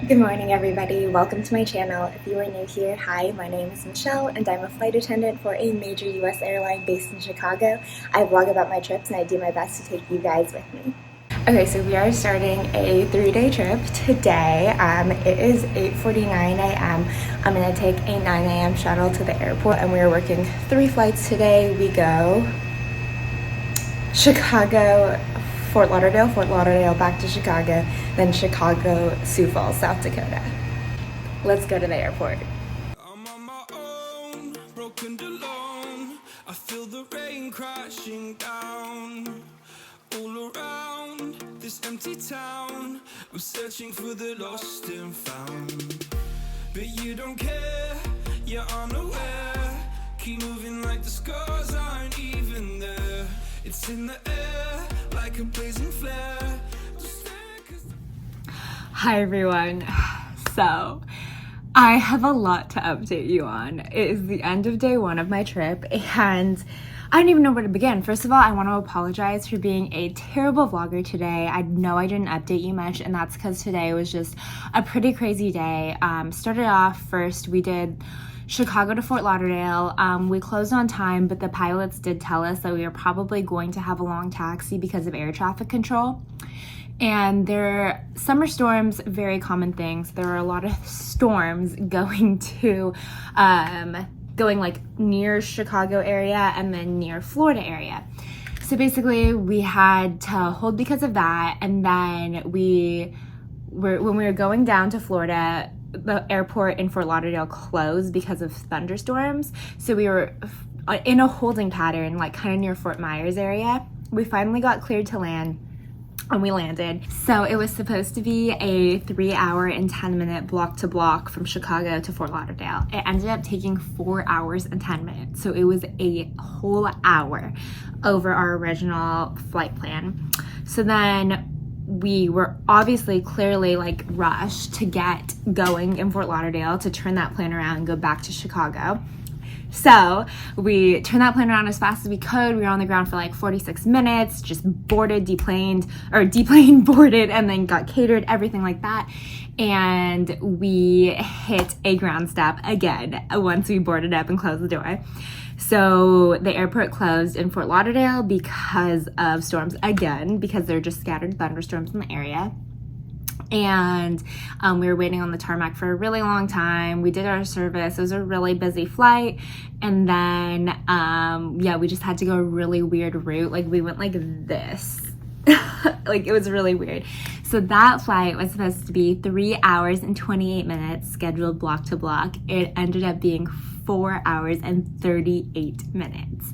Good morning, everybody. Welcome to my channel. If you are new here, hi, my name is Michelle and I'm a flight attendant for a major US airline based in Chicago. I vlog about my trips and I do my best to take you guys with me. Okay, so we are starting a 3-day trip today. It is 8:49 a.m. I'm going to take a 9 a.m. shuttle to the airport and we are working 3 flights today. We go Chicago, Fort Lauderdale, back to Chicago, then Chicago, Sioux Falls, South Dakota. Let's go to the airport. I'm on my own, broken alone. I feel the rain crashing down all around this empty town. I'm searching for the lost and found, but you don't care, you're unaware. Keep moving like the scars aren't even there. It's in the air like a blazing flare. Hi everyone. So I have a lot to update you on. It is the end of day 1 of my trip and I don't even know where to begin. First of all, I want to apologize for being a terrible vlogger today. I know I didn't update you much, and that's because today was just a pretty crazy day. Started off first, we did Chicago to Fort Lauderdale. We closed on time, but the pilots did tell us that we were probably going to have a long taxi because of air traffic control. And summer storms, very common things. There are a lot of storms going like near Chicago area and then near Florida area. So basically we had to hold because of that. And then when we were going down to Florida, the airport in Fort Lauderdale closed because of thunderstorms. So we were in a holding pattern, like kind of near Fort Myers area. We finally got cleared to land. And we landed. So it was supposed to be a 3-hour and 10-minute block to block from Chicago to Fort Lauderdale. It ended up taking 4 hours and 10 minutes. So it was a whole hour over our original flight plan. So then we were obviously clearly like rushed to get going in Fort Lauderdale to turn that plane around and go back to Chicago. So we turned that plane around as fast as we could. We were on the ground for like 46 minutes, just boarded, deplaned, boarded, and then got catered, everything like that. And we hit a ground stop again once we boarded up and closed the door. So the airport closed in Fort Lauderdale because of storms again, because there are just scattered thunderstorms in the area. And we were waiting on the tarmac for a really long time. We did our service. It was a really busy flight. And then, we just had to go a really weird route. Like we went like this. Like it was really weird. So that flight was supposed to be 3 hours and 28 minutes scheduled block to block. It ended up being 4 hours and 38 minutes.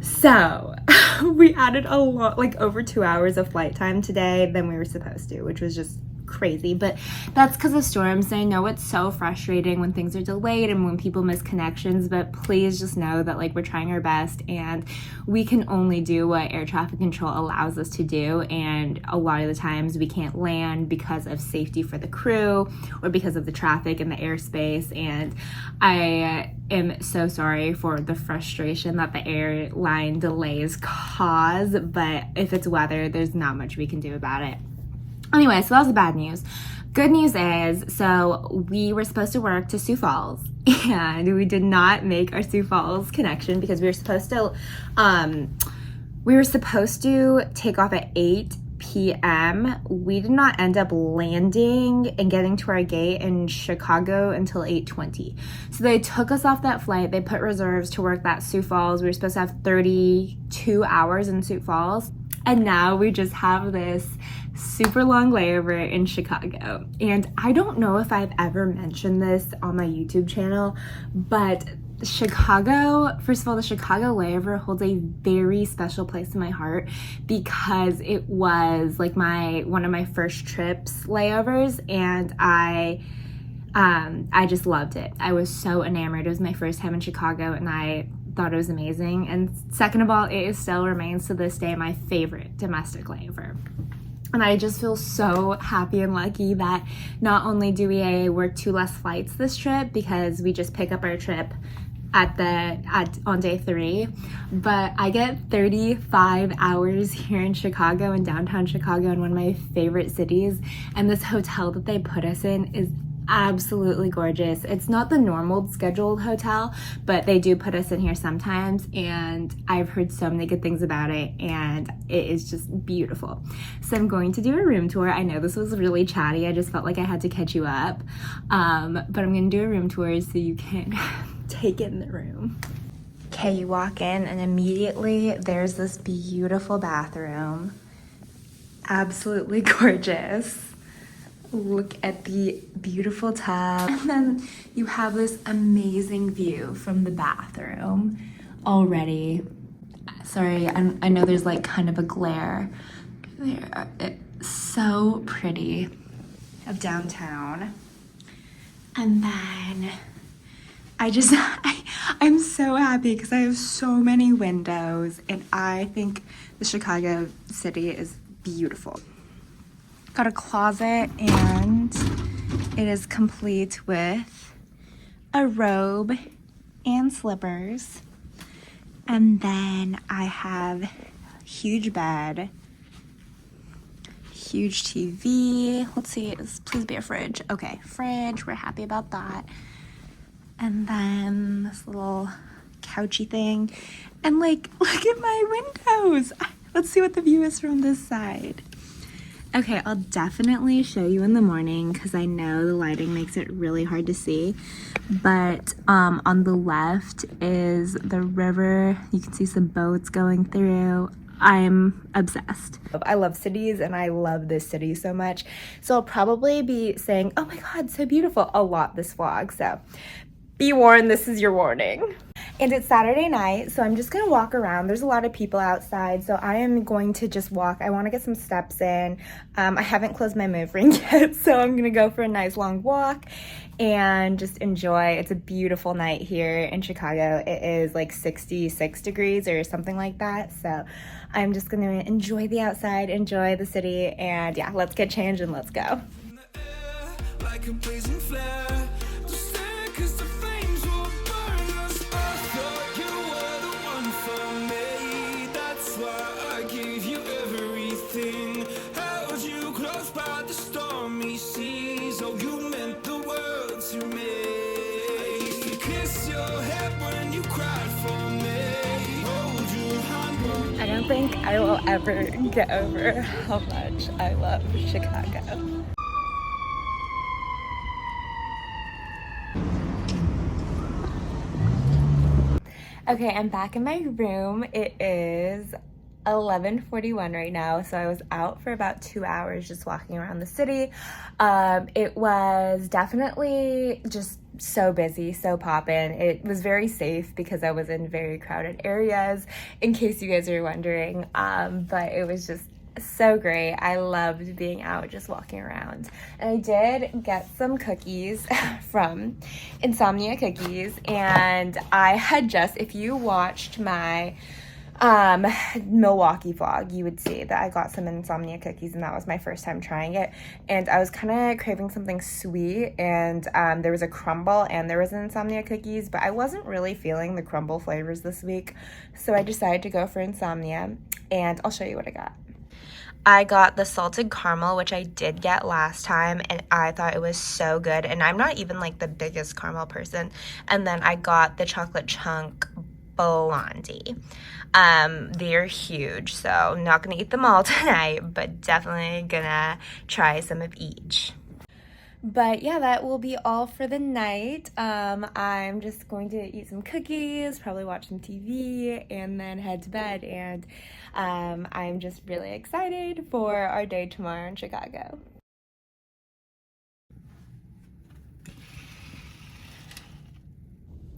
So we added a lot, like over 2 hours of flight time today than we were supposed to, which was just crazy. But that's because of storms. I know it's so frustrating when things are delayed and when people miss connections, but please just know that like we're trying our best and we can only do what air traffic control allows us to do. And a lot of the times we can't land because of safety for the crew or because of the traffic and the airspace. And I am so sorry for the frustration that the airline delays cause, but if it's weather, there's not much we can do about it. Anyway, so that was the bad news. Good news is, so we were supposed to work to Sioux Falls and we did not make our Sioux Falls connection because we were supposed to take off at 8 p.m. We did not end up landing and getting to our gate in Chicago until 8:20. So they took us off that flight. They put reserves to work that Sioux Falls. We were supposed to have 32 hours in Sioux Falls. And now we just have this super long layover in Chicago. And I don't know if I've ever mentioned this on my YouTube channel, but Chicago, first of all, the Chicago layover holds a very special place in my heart because it was like one of my first trips layovers, and I just loved it. I was so enamored. It was my first time in Chicago and I thought it was amazing. And second of all, it still remains to this day my favorite domestic layover. And I just feel so happy and lucky that not only do we work 2 less flights this trip because we just pick up our trip on day 3, but I get 35 hours here in Chicago, in downtown Chicago, in one of my favorite cities, and this hotel that they put us in is absolutely gorgeous. It's not the normal scheduled hotel, but they do put us in here sometimes, and I've heard so many good things about it, and it is just beautiful. So I'm going to do a room tour. I know this was really chatty. I just felt like I had to catch you up, but I'm going to do a room tour so you can take in the room. Okay, you walk in and immediately there's this beautiful bathroom. Absolutely gorgeous. Look at the beautiful tub. And then you have this amazing view from the bathroom already. Sorry, I know there's like kind of a glare there. It's so pretty of downtown. And then I'm so happy because I have so many windows, and I think the Chicago city is beautiful. Got a closet, and it is complete with a robe and slippers. And then I have a huge bed, huge TV. Let's see, please be a fridge. Okay, fridge, we're happy about that. And then this little couchy thing. And like, look at my windows. Let's see what the view is from this side. Okay, I'll definitely show you in the morning because I know the lighting makes it really hard to see. But on the left is the river. You can see some boats going through. I'm obsessed. I love cities, and I love this city so much. So I'll probably be saying, oh my God, so beautiful, a lot this vlog. So be warned, this is your warning. And it's Saturday night, so I'm just gonna walk around. There's a lot of people outside, so I am going to just walk. I wanna get some steps in. I haven't closed my move ring yet, so I'm gonna go for a nice long walk and just enjoy. It's a beautiful night here in Chicago. It is like 66 degrees or something like that, so I'm just gonna enjoy the outside, enjoy the city, and yeah, let's get changed and let's go. Like a blazing flare. I don't think I will ever get over how much I love Chicago. Okay, I'm back in my room. It is 11:41 right now, so I was out for about 2 hours just walking around the city. It was definitely just so busy, so poppin'. It was very safe because I was in very crowded areas, in case you guys are wondering, but it was just so great. I loved being out just walking around. And I did get some cookies from Insomnia Cookies, and I had just, if you watched my Milwaukee vlog, you would see that I got some Insomnia cookies, and that was my first time trying it, and I was kind of craving something sweet, and there was a crumble and there was an Insomnia cookies, but I wasn't really feeling the crumble flavors this week, so I decided to go for Insomnia, and I'll show you what I got. I got the salted caramel, which I did get last time, and I thought it was so good, and I'm not even like the biggest caramel person. And then I got the chocolate chunk blondie. They're huge, so I'm not gonna eat them all tonight, but definitely gonna try some of each. But yeah, that will be all for the night. I'm just going to eat some cookies, probably watch some TV, and then head to bed. And I'm just really excited for our day tomorrow in Chicago.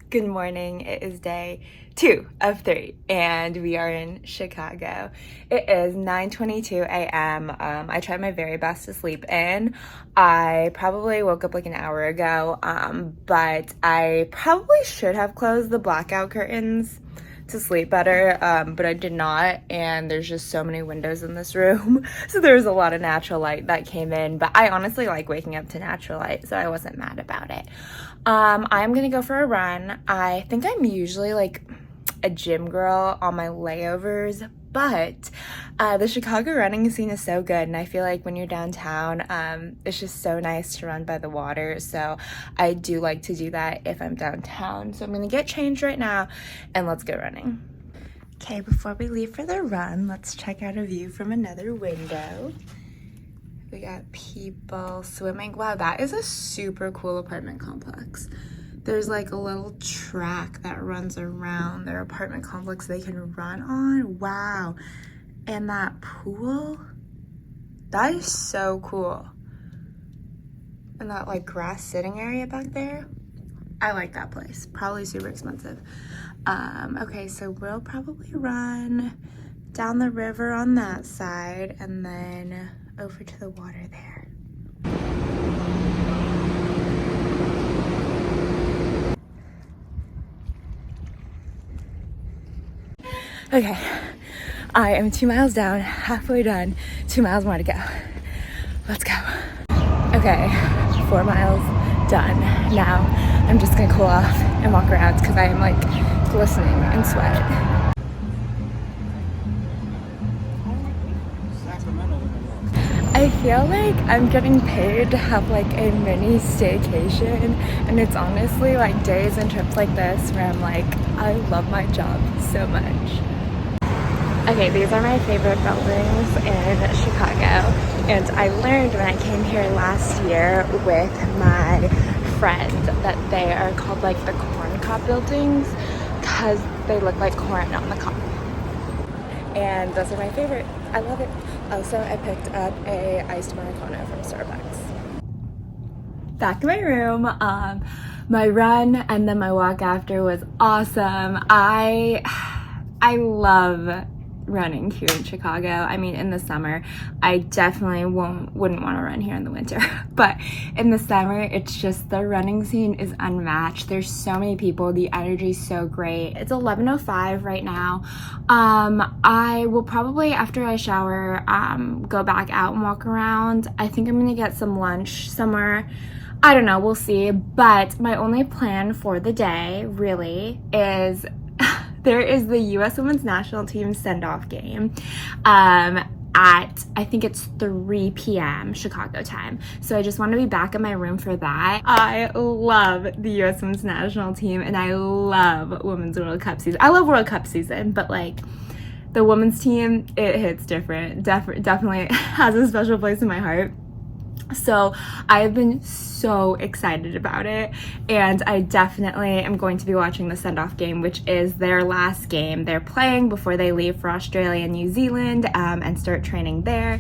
Good morning. It is day 2 of 3, and we are in Chicago. It is 9:22 a.m. I tried my very best to sleep in. I probably woke up like an hour ago, but I probably should have closed the blackout curtains to sleep better, but I did not, and there's just so many windows in this room, so there was a lot of natural light that came in, but I honestly like waking up to natural light, so I wasn't mad about it. I'm gonna go for a run. I think I'm usually like a gym girl on my layovers, but the Chicago running scene is so good, and I feel like when you're downtown, it's just so nice to run by the water, so I do like to do that if I'm downtown. So I'm gonna get changed right now, and let's go running. Okay, before we leave for the run, let's check out a view from another window. We got people swimming. Wow, that is a super cool apartment complex. There's like a little track that runs around their apartment complex they can run on. Wow. And that pool, that is so cool. And that like grass sitting area back there, I like that place. Probably super expensive. Okay, so we'll probably run down the river on that side and then over to the water there. Okay, I am 2 miles down, halfway done, 2 miles more to go. Let's go. Okay, 4 miles done. Now I'm just gonna cool off and walk around because I am like glistening in sweat. I feel like I'm getting paid to have like a mini staycation, and it's honestly like days and trips like this where I'm like, I love my job so much. Okay, these are my favorite buildings in Chicago, and I learned when I came here last year with my friend that they are called like the corn cob buildings because they look like corn on the cob. And those are my favorite. I love it. Also, I picked up a iced Americano from Starbucks. Back in my room, my run and then my walk after was awesome. I love running here in Chicago. I mean, in the summer, I definitely wouldn't want to run here in the winter, but in the summer, it's just the running scene is unmatched. There's so many people. The energy is so great. It's 11:05 right now. I will probably, after I shower, go back out and walk around. I think I'm gonna get some lunch somewhere. I don't know, we'll see. But my only plan for the day really is there is the U.S. Women's National Team send-off game at, I think it's 3 p.m. Chicago time. So I just want to be back in my room for that. I love the U.S. Women's National Team, and I love Women's World Cup season. I love World Cup season, but like the women's team, it hits different. Definitely has a special place in my heart. So I've been so excited about it, and I definitely am going to be watching the send-off game, which is their last game they're playing before they leave for Australia and New Zealand and start training there.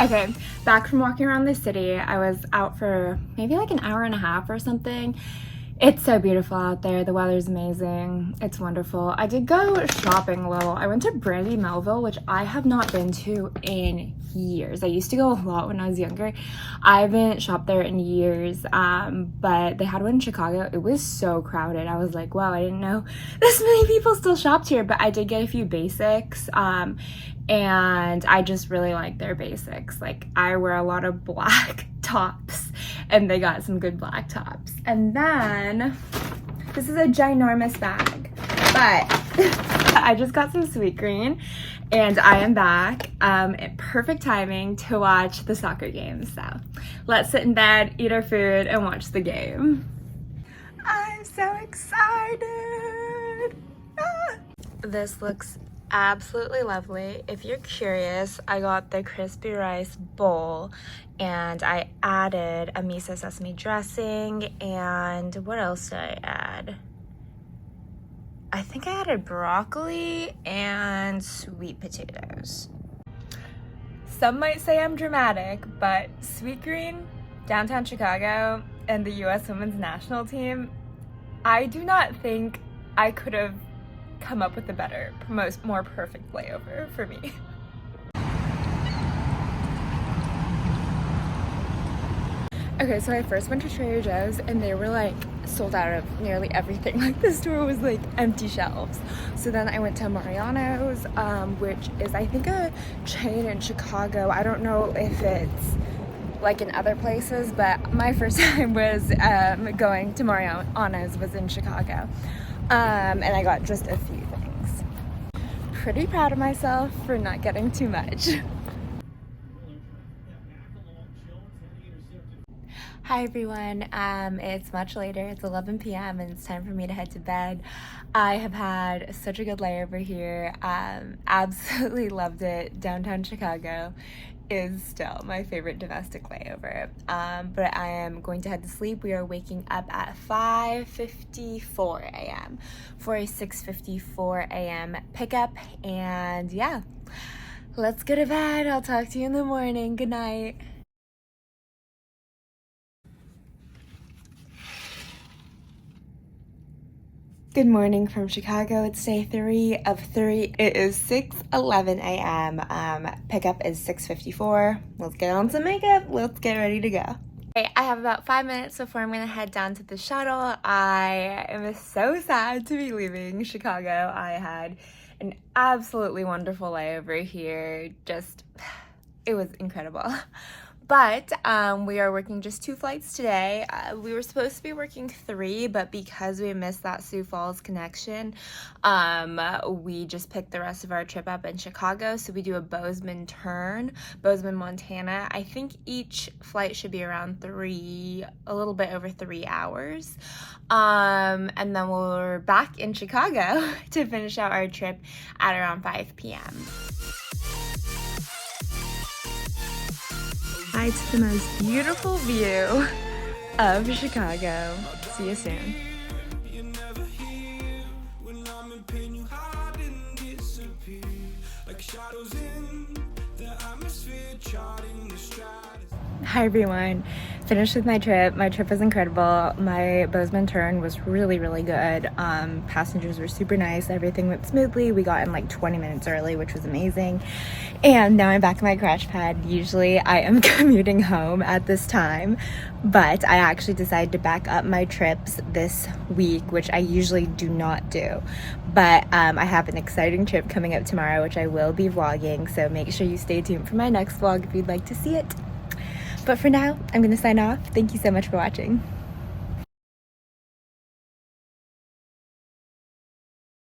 Okay, back from walking around the city. I was out for maybe like an hour and a half or something. It's so beautiful out there. The weather's amazing. It's wonderful. I did go shopping a little. I went to Brandy Melville, which I have not been to in years. I used to go a lot when I was younger. I haven't shopped there in years, but they had one in Chicago. It was so crowded. I was like, wow, I didn't know this many people still shopped here, but I did get a few basics, and I just really like their basics. Like, I wear a lot of black tops, and they got some good black tops. And then this is a ginormous bag, but I just got some sweet green, and I am back. Perfect timing to watch the soccer game. So let's sit in bed, eat our food, and watch the game. I'm so excited. This looks absolutely lovely. If you're curious, I got the crispy rice bowl, and I added a miso sesame dressing, and what else did I add? I think I added broccoli and sweet potatoes. Some might say I'm dramatic, but sweet green, downtown Chicago, and the US women's national team, I do not think I could have come up with a better, more perfect layover for me. Okay, so I first went to Trader Joe's and they were like sold out of nearly everything. Like the store was like empty shelves. So then I went to Mariano's, which is I think a chain in Chicago. I don't know if it's like in other places, but my first time was going to Mariano's was in Chicago. And I got just a few things. Pretty proud of myself for not getting too much. Hi everyone, it's much later, it's 11 p.m. and it's time for me to head to bed. I have had such a good layover here, absolutely loved it. Downtown Chicago is still my favorite domestic layover, but I am going to head to sleep. We are waking up at 5:54 a.m. for a 6:54 a.m. pickup, and yeah, let's go to bed. I'll talk to you in the morning. Good night. Good morning from Chicago. It's day 3 of 3. It is 6:11 a.m. Pickup is 6:54. Let's get on some makeup. Let's get ready to go. Okay, I have about 5 minutes before I'm going to head down to the shuttle. I am so sad to be leaving Chicago. I had an absolutely wonderful layover here. It was incredible. But we are working just 2 flights today. We were supposed to be working 3, but because we missed that Sioux Falls connection, we just picked the rest of our trip up in Chicago. So we do a Bozeman Turn, Bozeman, Montana. I think each flight should be around a little bit over 3 hours. And then we're back in Chicago to finish out our trip at around 5 p.m. Hi to the most beautiful view of Chicago. See you soon. Hi everyone, finished with my trip. My trip was incredible. My Bozeman Turn was really, really good. Passengers were super nice. Everything went smoothly. We got in like 20 minutes early, which was amazing. And now I'm back in my crash pad. Usually I am commuting home at this time, but I actually decided to back up my trips this week, which I usually do not do. But I have an exciting trip coming up tomorrow, which I will be vlogging. So make sure you stay tuned for my next vlog if you'd like to see it. But for now, I'm going to sign off. Thank you so much for watching.